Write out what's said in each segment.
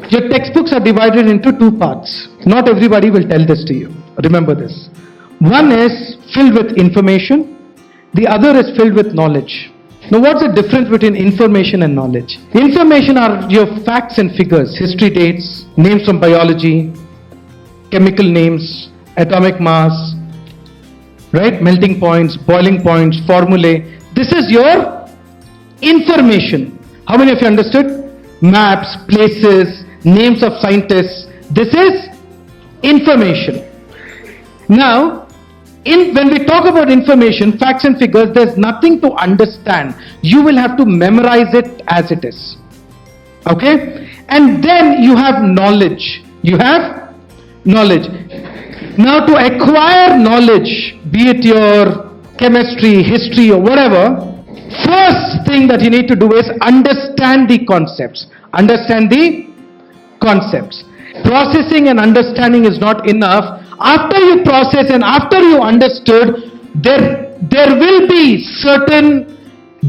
Your textbooks are divided into two parts. Not everybody will tell this to you. Remember this. One is filled with information. The other is filled with knowledge. Now what's the difference between information and knowledge? Information are your facts and figures, history dates, names from biology, chemical names, atomic mass, right? Melting points, boiling points, formulae. This is your information. How many of you understood? Maps, places, names of scientists. This is information. Now, when we talk about information, facts and figures, there's nothing to understand. You will have to memorize it as it is. Okay? And then you have knowledge. You have knowledge. Now to acquire knowledge, be it your chemistry, history or whatever, first thing that you need to do is understand the concepts. Understand the concepts. Processing and understanding is not enough. After you process and after you understood, there will be certain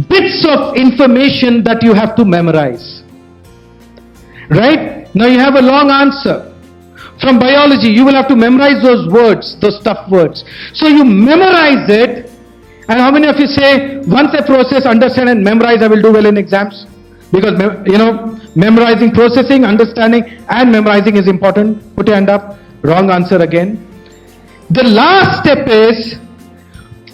bits of information that you have to memorize. Right? Now you have a long answer. From biology, you will have to memorize those words, those tough words. So you memorize it. And how many of you say, once I process, understand and memorize, I will do well in exams? Because, memorizing, processing, understanding and memorizing is important. Put your hand up. Wrong answer again. The last step is,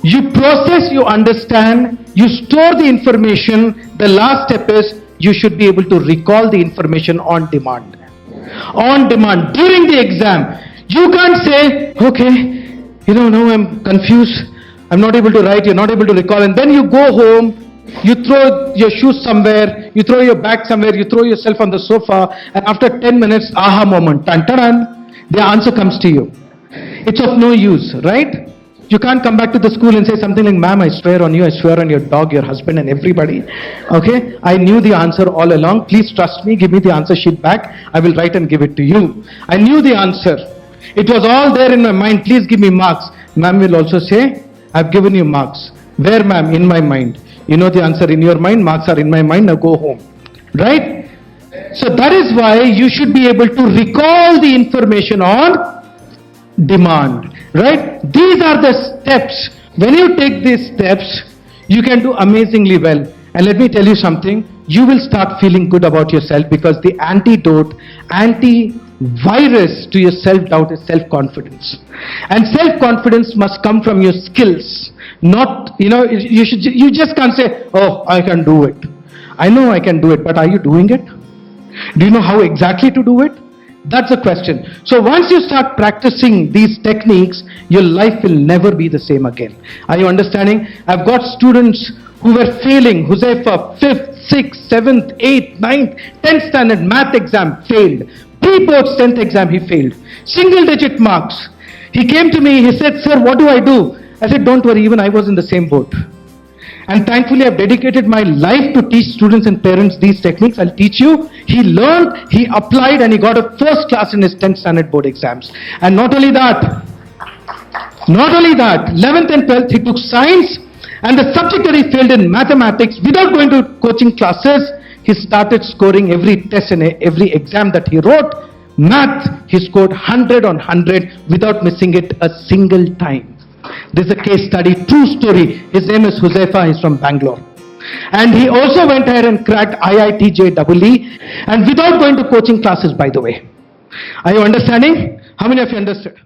you process, you understand, you store the information. The last step is, you should be able to recall the information on demand. On demand, during the exam. You can't say, okay, now I'm confused. I'm not able to write, you're not able to recall. And then you go home, you throw your shoes somewhere, you throw your bag somewhere, you throw yourself on the sofa, and after 10 minutes, aha moment, tan-tan, the answer comes to you. It's of no use, right? You can't come back to the school and say something like, ma'am, I swear on you, I swear on your dog, your husband and everybody. Okay, I knew the answer all along. Please trust me, give me the answer sheet back. I will write and give it to you. I knew the answer. It was all there in my mind. Please give me marks. Ma'am will also say, I've given you marks. Where, ma'am? In my mind. You know the answer in your mind, marks are in my mind, now go home. Right? So that is why you should be able to recall the information on demand. Right? These are the steps. When you take these steps, you can do amazingly well. And let me tell you something, you will start feeling good about yourself, because the antidote, antivirus to your self-doubt is self-confidence. And self-confidence must come from your skills. Not, you just can't say, oh, I can do it. I know I can do it, but are you doing it? Do you know how exactly to do it? That's the question. So once you start practicing these techniques, your life will never be the same again. Are you understanding? I've got students who were failing. Huzaifa, 5th, 6th, 7th, 8th, 9th, 10th standard math exam, failed. Pre-board's 10th exam, he failed. Single digit marks. He came to me, he said, sir, what do I do? I said, don't worry, even I was in the same boat. And thankfully, I've dedicated my life to teach students and parents these techniques. I'll teach you. He learned, he applied, and he got a first class in his 10th standard board exams. And not only that, 11th and 12th, he took science, and the subject that he failed in mathematics, without going to coaching classes, he started scoring every test and every exam that he wrote. Math, he scored 100 on 100 without missing it a single time. This is a case study, true story. His name is Huzaifa, he's from Bangalore. And he also went ahead and cracked IIT-Jee, and without going to coaching classes, by the way. Are you understanding? How many of you understood?